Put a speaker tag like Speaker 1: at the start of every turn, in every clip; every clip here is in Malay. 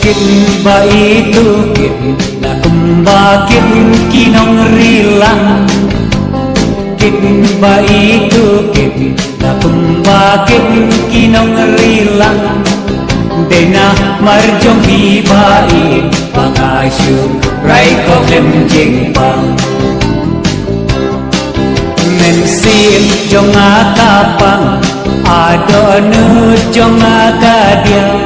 Speaker 1: Kit ba itu kit na kumba kit kinong rilang. Kit ba itu kit na kumba kit kinong rilang. Dena marjong ibai pangasyu rai ko lemjing pang. Mensil jong akapang adonu jong akadia.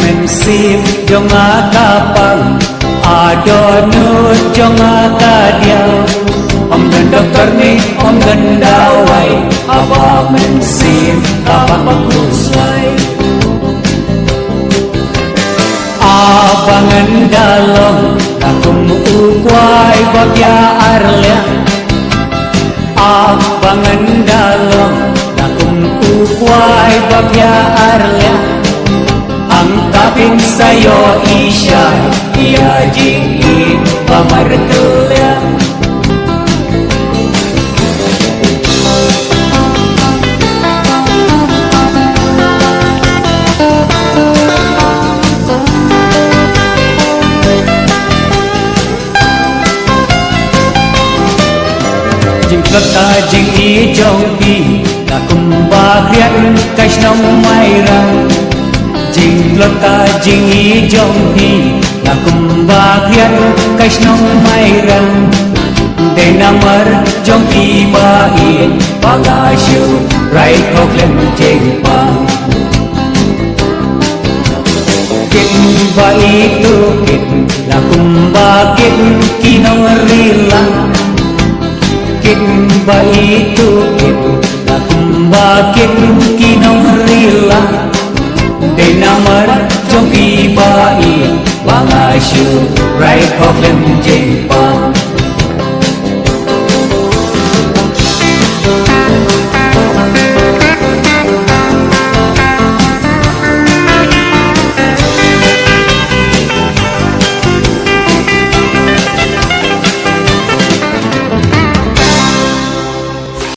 Speaker 1: Mensip jong akapang adonu jong akadia. Om dan dokter ni om dan dawai apa mensip apa bagusai. Abangan dalam takung ukwai bakya arlia. Abangan dalam takung ukwai bakya arlia. Ang kaping sayo isya iya jingin pamarkelya. Jing kata jing i jong pi na kumba khiat kai snong mai ra. Jing kata jing i jong pi na kumba khiat kai snong mai ra. De namar jong pi ba i pagashu rai ko klem jing pa. Kit ba itu kit na kumba kit kinong rilang. Kit ba itu kit na kumba kit kinong rilang. De namar jong iba i pangasyu rai ko klem jing